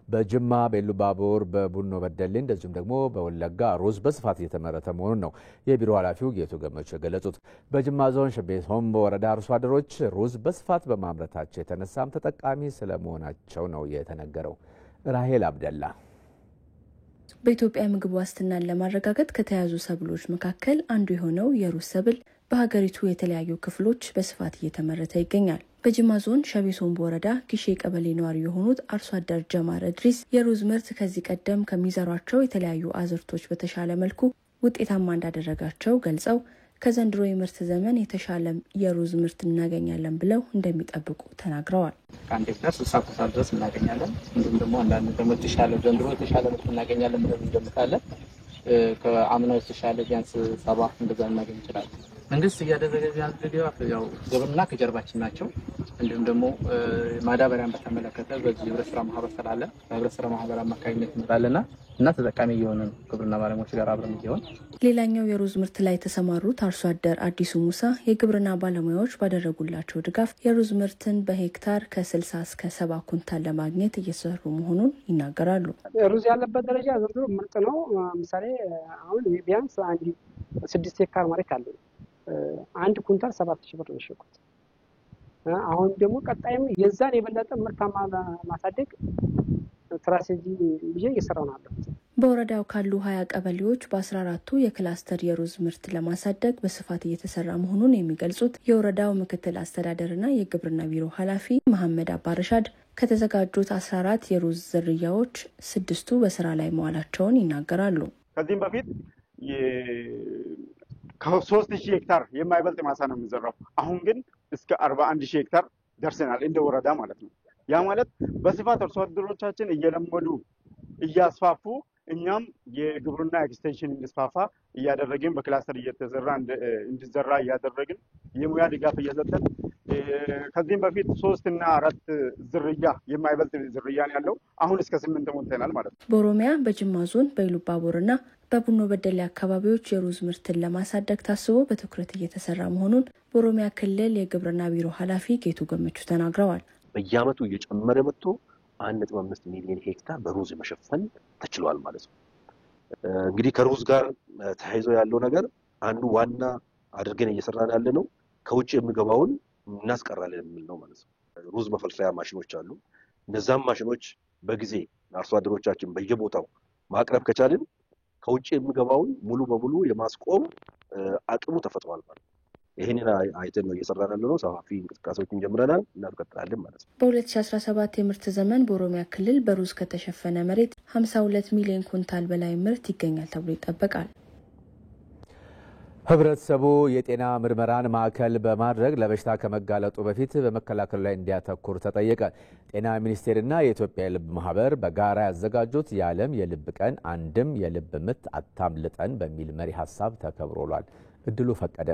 በጅማ፣ በኢሉባቦር፣ በቡኖ በደሌ እንደዚሁም ደግሞ በወለጋ ሩዝ በስፋት እየተመረተ መሆኑን ነው የቢሮ ኃላፊው ጌቱ ገመቹ የገለጹት። በጅማ ዞን ሸቤ ሆምቦ ወረዳ አርሶ አደሮች ሩዝ በስፋት በማምረታቸው የተነሳም ተጠቃሚ ስለመሆናቸው ነው የተነገረው። ራሄል አብደላ በኢትዮጵያ ምግብ ዋስትናን ለማረጋገጥ ከተያዙ ሰብሎች መካከል አንዱ የሆነው የሩዝ ሰብል በሀገሪቱ የተለያዩ ክፍሎች በስፋት እየተመረተ ይገኛል። በጅማ ዞን ሸቤ ሆምቦ ወረዳ ጊሼ ቀበሌ ነዋሪ የሆኑት አርሶ አደር ጀማር እድሪስ የሩዝ ምርት ከዚህ ቀደም ከሚዘሯቸው የተለያዩ አዝርቶች በተሻለ መልኩ ውጤታማ እንዳደረጋቸው ገልጸው ከዘንድሮ የምርት ዘመን የተሻለ የሩዝ ምርት እናገኛለን ብለው እንደሚጠብቁ ተናግረዋል። ከአንድ ሄክታር 60 ኩንታል ድረስ እናገኛለን። እንዲሁም ደግሞ አንዳንድ ደግሞ ዘንድሮ የተሻለ ምርት እናገኛለን ብለን እንገምታለን። ከአምናው የተሻለ ቢያንስ 70 እንደዛ እናገኝ እንችላለን። መንግስት እያደረገ ያለው ድጋፍ ያው ግብርና ከጀርባችን ናቸው። እንዲሁም ደግሞ ማዳበሪያን በተመለከተ በዚህ ህብረት ስራ ማህበር ስላለ በህብረት ስራ ማህበር አማካኝነት እንላልና እና ተጠቃሚ የሆነ ግብርና ባለሙያዎች ጋር አብረን ይሆን። ሌላኛው የሩዝ ምርት ላይ የተሰማሩት አርሶ አደር አዲሱ ሙሳ የግብርና ባለሙያዎች ባደረጉላቸው ድጋፍ የሩዝ ምርትን በሄክታር ከ60 እስከ 70 ኩንታል ለማግኘት እየሰሩ መሆኑን ይናገራሉ። ሩዝ ያለበት ደረጃ ዘንድሮ ምርጥ ነው። ምሳሌ አሁን ቢያንስ 6 ሄክታር መሬት አለ። 1 ኩንታል 7000 ብር ነው ሸኩት። አሁን ደግሞ ቀጣይም የዛን የበለጠ ምርታማ ማሳደግ ስትራቴጂ ይዤ እየሰራሁ ነው። በወረዳው ካሉ 20 ቀበሌዎች በ14ቱ የክላስተር የሩዝ ምርት ለማሳደግ በስፋት እየተሰራ መሆኑን የሚገልጹት የወረዳው ምክትል አስተዳደርና የግብርና ቢሮ ኃላፊ መሐመድ አባረሻድ ከተዘጋጁት 14 የሩዝ ዝርያዎች 6ቱ በስራ ላይ መዋላቸውን ይናገራሉ። ከዚህም በፊት ከ3000 ሄክታር የማይበልጥ ማሳ ነው የሚዘራው። አሁን ግን እስከ 41000 ሄክታር ደርሰናል እንደ ወረዳ ማለት ነው። ያ ማለት በስፋት አርሶ አደሮቻችን እየለመዱ እያስፋፉ እኛም የግብርና ኤክስቴንሽን እንዲስፋፋ እያደረግን በክላስተር እየተዘራ እንዲዘራ እያደረግን የሙያ ድጋፍ እየሰጠን ከዚህም በፊት 3 እና 4 ዝርያ የማይበልጥ ዝርያ ያለው አሁን እስከ 8 ሞልተናል ማለት ነው። በኦሮሚያ በጅማ ዞን በኢሉባቦርና በቡኖ በደሌ አካባቢዎች የሩዝ ምርትን ለማሳደግ ታስቦ በትኩረት እየተሰራ መሆኑን በኦሮሚያ ክልል የግብርና ቢሮ ኃላፊ ጌቱ ገመቹ ተናግረዋል። በየዓመቱ እየጨመረ መጥቶ 1.5 ሚሊዮን ሄክታር በሩዝ መሸፈን ተችሏል ማለት ነው። እንግዲህ ከሩዝ ጋር ተያይዞ ያለው ነገር አንዱ ዋና አድርገን እየሰራን ያለ ነው ከውጭ የሚገባውን እናስቀራለን የሚል ነው ማለት ነው። ሩዝ መፈልፈያ ማሽኖች አሉ። እነዛም ማሽኖች በጊዜ አርሶ አደሮቻችን በየቦታው ማቅረብ ከቻልን ከውጭ የሚገባውን ሙሉ በሙሉ የማስቆም አቅሙ ተፈጥሯል ማለት ነው። ይሄንን አይተን ነው እየሰራን ያለነው። ሰፋፊ እንቅስቃሴዎችን ጀምረናል እና እንቀጥላለን ማለት ነው። በ2017 የምርት ዘመን በኦሮሚያ ክልል በሩዝ ከተሸፈነ መሬት 52 ሚሊዮን ኩንታል በላይ ምርት ይገኛል ተብሎ ይጠበቃል። ህብረተሰቡ የጤና ምርመራን ማዕከል በማድረግ ለበሽታ ከመጋለጡ በፊት በመከላከሉ ላይ እንዲያተኩር ተጠየቀ። ጤና ሚኒስቴርና የኢትዮጵያ የልብ ማህበር በጋራ ያዘጋጁት የዓለም የልብ ቀን አንድም የልብ ምት አታምልጠን በሚል መሪ ሀሳብ ተከብሮ ውሏል። እድሉ ፈቀደ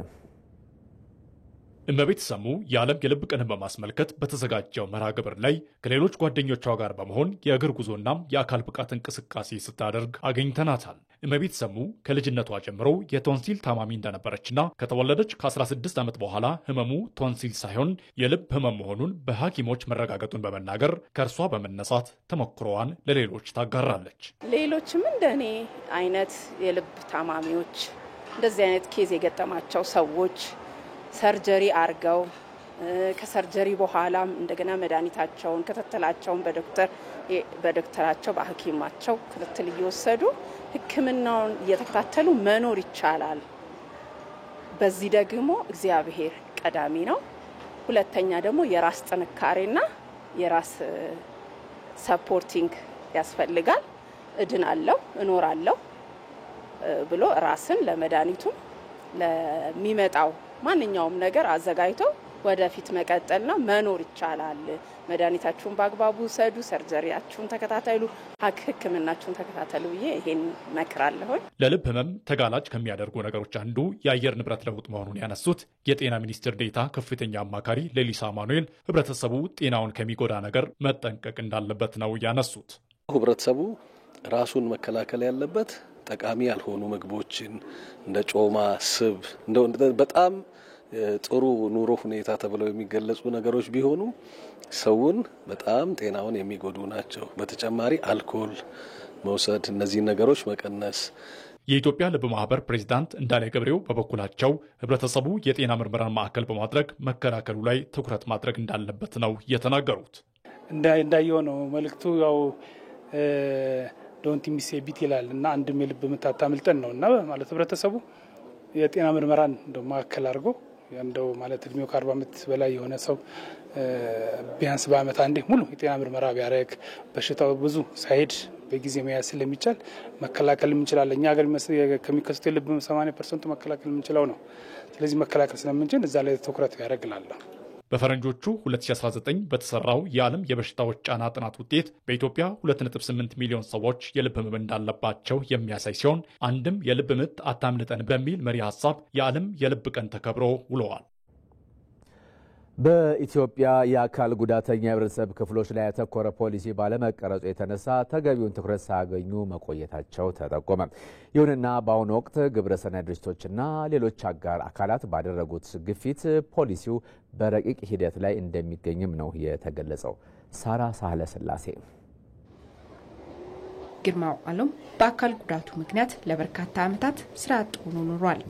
እመቤት ሰሙ የዓለም የልብ ቀንን በማስመልከት በተዘጋጀው መርሃ ግብር ላይ ከሌሎች ጓደኞቿ ጋር በመሆን የእግር ጉዞና የአካል ብቃት እንቅስቃሴ ስታደርግ አገኝተናታል። እመቤት ሰሙ ከልጅነቷ ጀምሮ የቶንሲል ታማሚ እንደነበረችና ከተወለደች ከ16 ዓመት በኋላ ህመሙ ቶንሲል ሳይሆን የልብ ህመም መሆኑን በሐኪሞች መረጋገጡን በመናገር ከእርሷ በመነሳት ተሞክሮዋን ለሌሎች ታጋራለች። ሌሎችም እንደኔ አይነት የልብ ታማሚዎች እንደዚህ አይነት ኬዝ የገጠማቸው ሰዎች ሰርጀሪ አርገው ከሰርጀሪ በኋላም እንደገና መድኃኒታቸውን ክትትላቸውን በዶክተራቸው በሐኪማቸው ክትትል እየወሰዱ ሕክምናውን እየተከታተሉ መኖር ይቻላል። በዚህ ደግሞ እግዚአብሔር ቀዳሚ ነው። ሁለተኛ ደግሞ የራስ ጥንካሬና የራስ ሰፖርቲንግ ያስፈልጋል። እድናለሁ እኖራለሁ ብሎ ራስን ለመድኃኒቱ ለሚመጣው ማንኛውም ነገር አዘጋጅቶ ወደፊት መቀጠልና መኖር ይቻላል። መድኃኒታችሁን በአግባቡ ውሰዱ፣ ሰርጀሪያችሁን ተከታተሉ፣ ሕክምናችሁን ተከታተሉ ብዬ ይሄን መክራለሁ። ለልብ ህመም ተጋላጭ ከሚያደርጉ ነገሮች አንዱ የአየር ንብረት ለውጥ መሆኑን ያነሱት የጤና ሚኒስትር ዴኤታ ከፍተኛ አማካሪ ሌሊሳ ማኑኤል ህብረተሰቡ ጤናውን ከሚጎዳ ነገር መጠንቀቅ እንዳለበት ነው ያነሱት። ህብረተሰቡ ራሱን መከላከል ያለበት ጠቃሚ ያልሆኑ ምግቦችን እንደ ጮማ፣ ስብ በጣም ጥሩ ኑሮ ሁኔታ ተብለው የሚገለጹ ነገሮች ቢሆኑ ሰውን በጣም ጤናውን የሚጎዱ ናቸው። በተጨማሪ አልኮል መውሰድ፣ እነዚህ ነገሮች መቀነስ። የኢትዮጵያ ልብ ማህበር ፕሬዝዳንት እንዳለ ገብሬው በበኩላቸው ህብረተሰቡ የጤና ምርመራን ማዕከል በማድረግ መከላከሉ ላይ ትኩረት ማድረግ እንዳለበት ነው የተናገሩት። እንዳየው ነው መልእክቱ። ያው ዶንት ሚስ ኤ ቢት ይላል እና አንድም የልብ ምት አታምልጠን ነው እና ማለት ህብረተሰቡ የጤና ምርመራን ማዕከል አድርጎ እንደው ማለት እድሜው ከ40 ዓመት በላይ የሆነ ሰው ቢያንስ በአመት አንዴ ሙሉ የጤና ምርመራ ቢያደርግ በሽታው ብዙ ሳይሄድ በጊዜ መያዝ ስለሚቻል መከላከል እንችላለን። እኛ ሀገር ከሚከሰቱ የልብ 80% መከላከል የምንችለው ነው። ስለዚህ መከላከል ስለምንችል እዛ ላይ ትኩረት ያደርግላለሁ። በፈረንጆቹ 2019 በተሰራው የዓለም የበሽታዎች ጫና ጥናት ውጤት በኢትዮጵያ 2.8 ሚሊዮን ሰዎች የልብ ህመም እንዳለባቸው የሚያሳይ ሲሆን አንድም የልብ ምት አታምልጠን በሚል መሪ ሐሳብ የዓለም የልብ ቀን ተከብሮ ውለዋል። በኢትዮጵያ የአካል ጉዳተኛ የህብረተሰብ ክፍሎች ላይ ያተኮረ ፖሊሲ ባለመቀረጹ የተነሳ ተገቢውን ትኩረት ሳያገኙ መቆየታቸው ተጠቆመ። ይሁንና በአሁኑ ወቅት ግብረሰናይ ድርጅቶችና ሌሎች አጋር አካላት ባደረጉት ግፊት ፖሊሲው በረቂቅ ሂደት ላይ እንደሚገኝም ነው የተገለጸው። ሳራ ሳህለ ስላሴ ግርማው አለም በአካል ጉዳቱ ምክንያት ለበርካታ ዓመታት ስራ አጥ ሆኖ ኖሯል።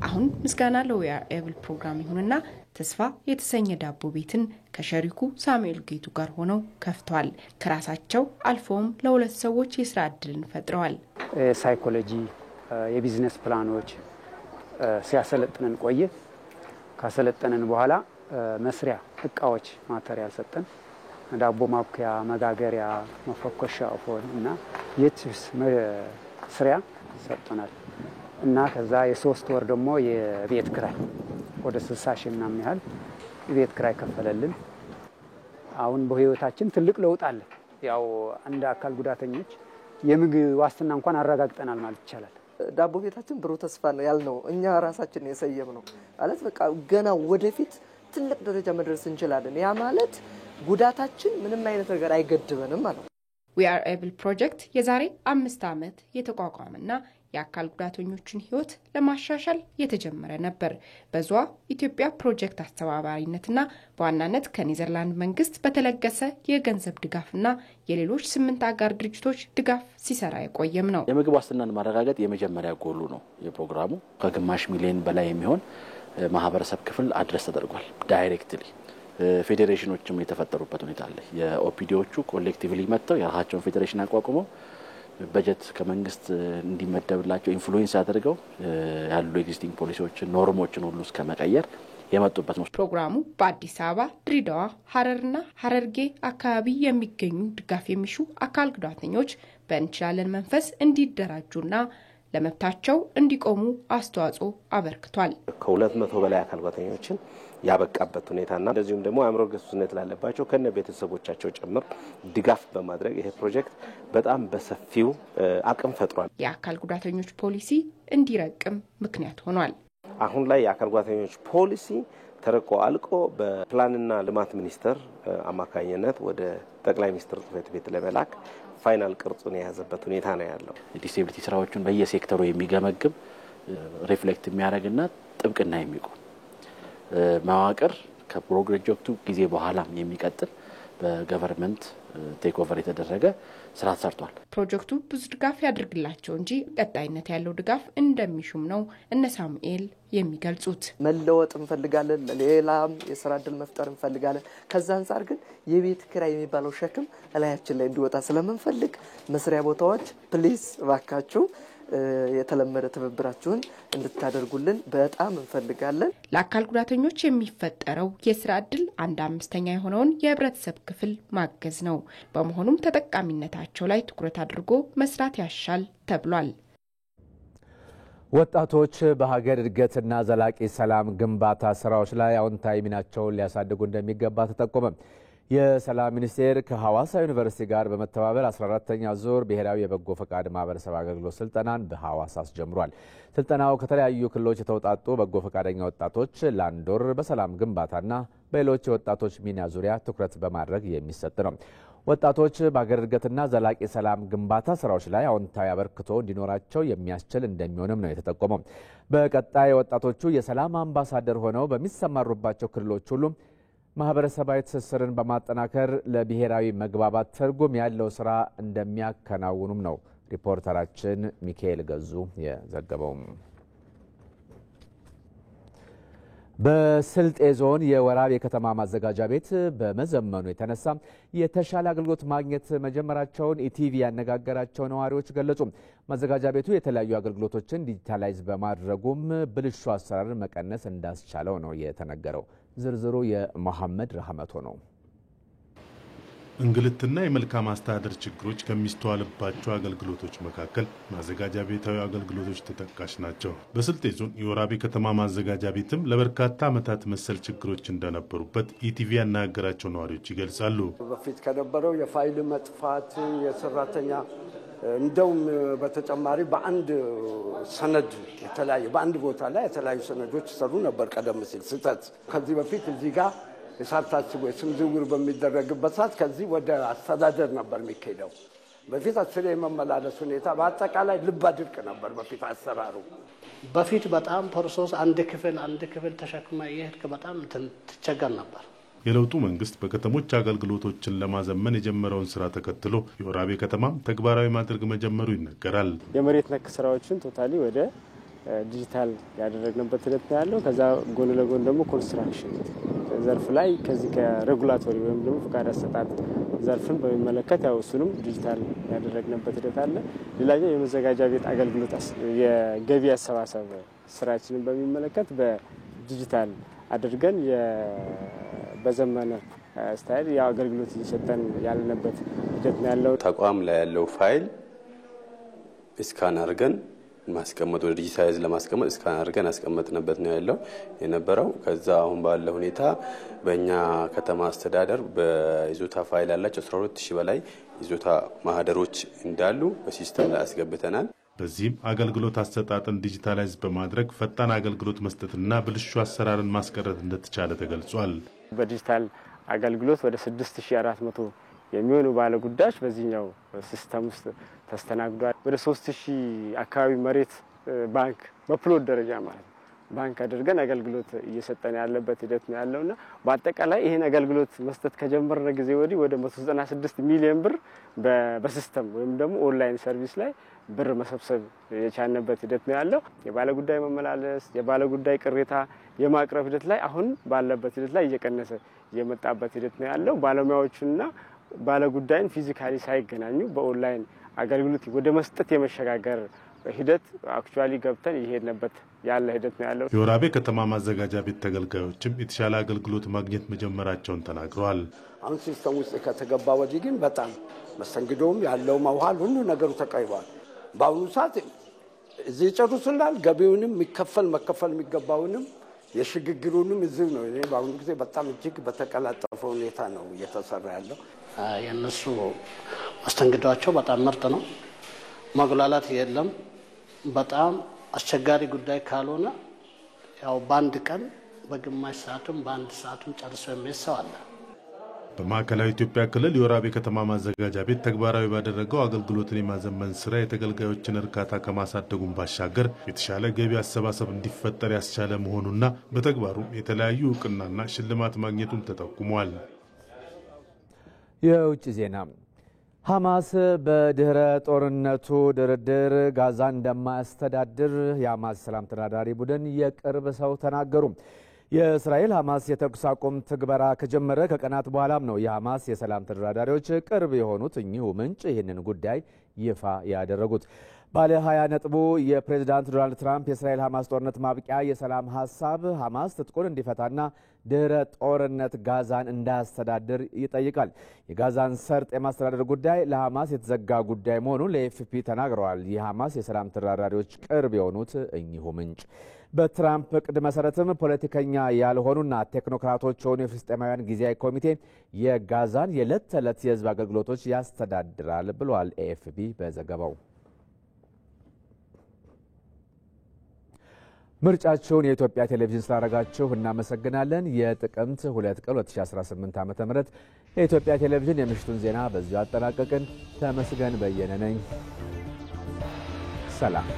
አሁን ምስጋና ለዊ አር ኤብል ፕሮግራም ይሁንና ተስፋ የተሰኘ ዳቦ ቤትን ከሸሪኩ ሳሙኤል ጌቱ ጋር ሆነው ከፍተዋል። ከራሳቸው አልፎም ለሁለት ሰዎች የስራ ዕድልን ፈጥረዋል። ሳይኮሎጂ፣ የቢዝነስ ፕላኖች ሲያሰለጥነን ቆየ። ካሰለጠነን በኋላ መስሪያ እቃዎች ማቴሪያል ሰጠን። ዳቦ ማብኪያ፣ መጋገሪያ፣ መፈኮሻ ኦፎን እና የቺፕስ መስሪያ ሰጥተናል እና ከዛ የ3 ወር ደግሞ የቤት ክራይ ወደ 60 ሺህ ምናምን ያህል የቤት ክራይ ከፈለልን። አሁን በህይወታችን ትልቅ ለውጥ አለ። ያው አንድ አካል ጉዳተኞች የምግብ ዋስትና እንኳን አረጋግጠናል ማለት ይቻላል። ዳቦ ቤታችን ብሩህ ተስፋ ነው ያልነው እኛ ራሳችን የሰየምነው ማለት በቃ ገና ወደፊት ትልቅ ደረጃ መድረስ እንችላለን። ያ ማለት ጉዳታችን ምንም አይነት ነገር አይገድበንም ማለት ነው። ዊ አር ኤብል ፕሮጀክት የዛሬ 5 ዓመት የተቋቋመና የአካል ጉዳተኞችን ህይወት ለማሻሻል የተጀመረ ነበር። በዟ ኢትዮጵያ ፕሮጀክት አስተባባሪነትና በዋናነት ከኔዘርላንድ መንግስት በተለገሰ የገንዘብ ድጋፍና የሌሎች 8 አጋር ድርጅቶች ድጋፍ ሲሰራ የቆየም ነው። የምግብ ዋስትናን ማረጋገጥ የመጀመሪያ ጎሉ ነው የፕሮግራሙ። ከግማሽ ሚሊዮን በላይ የሚሆን ማህበረሰብ ክፍል አድረስ ተደርጓል። ዳይሬክትሊ ፌዴሬሽኖችም የተፈጠሩበት ሁኔታ አለ። የኦፒዲዎቹ ኮሌክቲቭሊ መጥተው የራሳቸውን ፌዴሬሽን አቋቁመው በጀት ከመንግስት እንዲመደብላቸው ኢንፍሉዌንስ አድርገው ያሉ ኤግዚስቲንግ ፖሊሲዎችን ኖርሞችን ሁሉ እስከመቀየር የመጡበት ነው። ፕሮግራሙ በአዲስ አበባ፣ ድሬዳዋ፣ ሐረርና ሐረርጌ አካባቢ የሚገኙ ድጋፍ የሚሹ አካል ጉዳተኞች በእንችላለን መንፈስ እንዲደራጁና ለመብታቸው እንዲቆሙ አስተዋጽኦ አበርክቷል። ከ200 በላይ አካል ጉዳተኞችን ያበቃበት ሁኔታና እንደዚሁም ደግሞ አእምሮ ግሱነት ላለባቸው ከነ ቤተሰቦቻቸው ጭምር ድጋፍ በማድረግ ይሄ ፕሮጀክት በጣም በሰፊው አቅም ፈጥሯል። የአካል ጉዳተኞች ፖሊሲ እንዲረቅም ምክንያት ሆኗል። አሁን ላይ የአካል ጉዳተኞች ፖሊሲ ተረቆ አልቆ በፕላንና ልማት ሚኒስቴር አማካኝነት ወደ ጠቅላይ ሚኒስትር ጽሕፈት ቤት ለመላክ ፋይናል ቅርጹን የያዘበት ሁኔታ ነው ያለው። ዲሴቢሊቲ ስራዎችን በየሴክተሩ የሚገመግም ሪፍሌክት የሚያደርግና ጥብቅና የሚቆም መዋቅር ከፕሮጀክቱ ጊዜ በኋላም የሚቀጥል በገቨርንመንት ቴክ ኦቨር የተደረገ ስራ ተሰርቷል። ፕሮጀክቱ ብዙ ድጋፍ ያድርግላቸው እንጂ ቀጣይነት ያለው ድጋፍ እንደሚሹም ነው እነ ሳሙኤል የሚገልጹት። መለወጥ እንፈልጋለን፣ ሌላም የስራ እድል መፍጠር እንፈልጋለን። ከዛ አንፃር ግን የቤት ኪራይ የሚባለው ሸክም እላያችን ላይ እንዲወጣ ስለምንፈልግ መስሪያ ቦታዎች ፕሊዝ እባካችሁ የተለመደ ትብብራችሁን እንድታደርጉልን በጣም እንፈልጋለን። ለአካል ጉዳተኞች የሚፈጠረው የስራ እድል 1/5 የሆነውን የህብረተሰብ ክፍል ማገዝ ነው። በመሆኑም ተጠቃሚነታቸው ላይ ትኩረት አድርጎ መስራት ያሻል ተብሏል። ወጣቶች በሀገር እድገትና ዘላቂ ሰላም ግንባታ ስራዎች ላይ አዎንታዊ ሚናቸውን ሊያሳድጉ እንደሚገባ ተጠቆመ። የሰላም ሚኒስቴር ከሐዋሳ ዩኒቨርሲቲ ጋር በመተባበር 14ኛ ዙር ብሔራዊ የበጎ ፈቃድ ማህበረሰብ አገልግሎት ስልጠናን በሐዋሳ አስጀምሯል። ስልጠናው ከተለያዩ ክልሎች የተውጣጡ በጎ ፈቃደኛ ወጣቶች ለአንድ ወር በሰላም ግንባታና በሌሎች የወጣቶች ሚና ዙሪያ ትኩረት በማድረግ የሚሰጥ ነው። ወጣቶች በሀገር እድገትና ዘላቂ ሰላም ግንባታ ስራዎች ላይ አዎንታዊ አበርክቶ እንዲኖራቸው የሚያስችል እንደሚሆንም ነው የተጠቆመው። በቀጣይ ወጣቶቹ የሰላም አምባሳደር ሆነው በሚሰማሩባቸው ክልሎች ሁሉ ማህበረሰባዊ ትስስርን በማጠናከር ለብሔራዊ መግባባት ትርጉም ያለው ስራ እንደሚያከናውኑም ነው ሪፖርተራችን ሚካኤል ገዙ የዘገበው። በስልጤ ዞን የወራቤ ከተማ ማዘጋጃ ቤት በመዘመኑ የተነሳ የተሻለ አገልግሎት ማግኘት መጀመራቸውን ኢቲቪ ያነጋገራቸው ነዋሪዎች ገለጹ። ማዘጋጃ ቤቱ የተለያዩ አገልግሎቶችን ዲጂታላይዝ በማድረጉም ብልሹ አሰራርን መቀነስ እንዳስቻለው ነው የተነገረው። ዝርዝሩ የመሐመድ ረህመቶ ነው። እንግልትና የመልካም አስተዳደር ችግሮች ከሚስተዋልባቸው አገልግሎቶች መካከል ማዘጋጃ ቤታዊ አገልግሎቶች ተጠቃሽ ናቸው። በስልጤ ዞን የወራቤ ከተማ ማዘጋጃ ቤትም ለበርካታ ዓመታት መሰል ችግሮች እንደነበሩበት ኢቲቪ ያናገራቸው ነዋሪዎች ይገልጻሉ። በፊት ከነበረው የፋይል መጥፋት፣ የሰራተኛ እንደውም በተጨማሪ በአንድ ሰነድ የተለያየ በአንድ ቦታ ላይ የተለያዩ ሰነዶች ሰሩ ነበር። ቀደም ሲል ስህተት ከዚህ በፊት እዚህ ጋር የሳርታችሁ የስም ዝውውር በሚደረግበት ሰዓት ከዚህ ወደ አስተዳደር ነበር የሚካሄደው። በፊት አስሬ የመመላለስ ሁኔታ በአጠቃላይ ልብ አድርቅ ነበር። በፊት አሰራሩ በፊት በጣም ፕሮሰስ አንድ ክፍል ተሸክማ የሄድክ በጣም ትቸገር ነበር። የለውጡ መንግስት በከተሞች አገልግሎቶችን ለማዘመን የጀመረውን ስራ ተከትሎ የወራቤ ከተማም ተግባራዊ ማድረግ መጀመሩ ይነገራል። የመሬት ነክ ስራዎችን ቶታሊ ወደ ዲጂታል ያደረግንበት ሂደት ነው ያለው። ከዛ ጎን ለጎን ደግሞ ኮንስትራክሽን ዘርፍ ላይ ከዚህ ከሬጉላቶሪ ወይም ደግሞ ፈቃድ አሰጣጥ ዘርፍን በሚመለከት ያው እሱንም ዲጂታል ያደረግንበት ሂደት አለ። ሌላኛው የመዘጋጃ ቤት አገልግሎት የገቢ አሰባሰብ ስራችንን በሚመለከት በዲጂታል አድርገን በዘመነ ስታይል ያው አገልግሎት እየሰጠን ያለንበት ሂደት ነው ያለው። ተቋም ላይ ያለው ፋይል ስካን አድርገን ማስቀመጥ ወደ ዲጂታላይዝ ለማስቀመጥ እስካን አድርገን አስቀመጥንበት ነው ያለው የነበረው። ከዛ አሁን ባለ ሁኔታ በእኛ ከተማ አስተዳደር በይዞታ ፋይል ያላቸው 12000 በላይ ይዞታ ማህደሮች እንዳሉ በሲስተም ላይ አስገብተናል። በዚህም አገልግሎት አሰጣጥን ዲጂታላይዝ በማድረግ ፈጣን አገልግሎት መስጠትና ብልሹ አሰራርን ማስቀረት እንደተቻለ ተገልጿል። በዲጂታል አገልግሎት ወደ 6400 የሚሆኑ ባለ ጉዳዮች በዚህኛው ሲስተም ውስጥ ተስተናግዷል። ወደ 3000 አካባቢ መሬት ባንክ በፕሎት ደረጃ ማለት ነው ባንክ አድርገን አገልግሎት እየሰጠን ያለበት ሂደት ነው ያለውና በአጠቃላይ ይሄን አገልግሎት መስጠት ከጀመረ ጊዜ ወዲህ ወደ 196 ሚሊዮን ብር በሲስተም ወይም ደግሞ ኦንላይን ሰርቪስ ላይ ብር መሰብሰብ የቻልንበት ሂደት ነው ያለው። የባለ ጉዳይ መመላለስ፣ የባለ ጉዳይ ቅሬታ የማቅረብ ሂደት ላይ አሁን ባለበት ሂደት ላይ እየቀነሰ የመጣበት ሂደት ነው ያለው። ባለሙያዎችና ባለ ጉዳይን ፊዚካሊ ሳይገናኙ በኦንላይን አገልግሎት ወደ መስጠት የመሸጋገር ሂደት አክቹአሊ ገብተን ይሄድንበት ያለ ሂደት ነው ያለው። የወራቤ ከተማ ማዘጋጃ ቤት ተገልጋዮችም የተሻለ አገልግሎት ማግኘት መጀመራቸውን ተናግረዋል። አሁን ሲስተም ውስጥ ከተገባ ወዲህ ግን በጣም መስተንግዶም ያለው መዋል ሁሉ ነገሩ ተቀይሯል። በአሁኑ ሰዓት እዚህ ጨርሱናል። ገቢውንም መከፈል የሚገባውንም የሽግግሩንም እዚህ ነው። እኔ በአሁኑ ጊዜ በጣም እጅግ በተቀላጠፈ ሁኔታ ነው እየተሰራ ያለው። የነሱ መስተንግዷቸው በጣም ምርጥ ነው። መጉላላት የለም። በጣም አስቸጋሪ ጉዳይ ካልሆነ ያው በአንድ ቀን በግማሽ ሰዓቱም በአንድ ሰዓቱም ጨርሶ የሚሰው አለ። በማዕከላዊ ኢትዮጵያ ክልል የወራቤ ከተማ ማዘጋጃ ቤት ተግባራዊ ባደረገው አገልግሎትን የማዘመን ስራ የተገልጋዮችን እርካታ ከማሳደጉም ባሻገር የተሻለ ገቢ አሰባሰብ እንዲፈጠር ያስቻለ መሆኑና በተግባሩም የተለያዩ እውቅናና ሽልማት ማግኘቱን ተጠቁሟል። የውጭ ዜና ሐማስ በድህረ ጦርነቱ ድርድር ጋዛን እንደማያስተዳድር የሐማስ ሰላም ተደራዳሪ ቡድን የቅርብ ሰው ተናገሩ። የእስራኤል ሐማስ የተኩስ አቁም ትግበራ ከጀመረ ከቀናት በኋላም ነው የሐማስ የሰላም ተደራዳሪዎች ቅርብ የሆኑት እኚሁ ምንጭ ይህንን ጉዳይ ይፋ ያደረጉት። ባለ 20 ነጥቡ የፕሬዝዳንት ዶናልድ ትራምፕ የእስራኤል ሐማስ ጦርነት ማብቂያ የሰላም ሐሳብ ሐማስ ትጥቁን እንዲፈታና ድህረ ጦርነት ጋዛን እንዳያስተዳድር ይጠይቃል። የጋዛን ሰርጥ የማስተዳደር ጉዳይ ለሐማስ የተዘጋ ጉዳይ መሆኑን ለኤፍፒ ተናግረዋል። የሐማስ የሰላም ተደራዳሪዎች ቅርብ የሆኑት እኚሁ ምንጭ በትራምፕ እቅድ መሰረትም ፖለቲከኛ ያልሆኑና ቴክኖክራቶች የሆኑ የፍልስጤማውያን ጊዜያዊ ኮሚቴ የጋዛን የዕለት ተዕለት የህዝብ አገልግሎቶች ያስተዳድራል ብለዋል ኤኤፍፒ በዘገባው። ምርጫችሁን የኢትዮጵያ ቴሌቪዥን ስላደረጋችሁ እናመሰግናለን። የጥቅምት 2 ቀን 2018 ዓ.ም የኢትዮጵያ ቴሌቪዥን የምሽቱን ዜና በዚሁ አጠናቀቅን። ተመስገን በየነ ነኝ። ሰላም።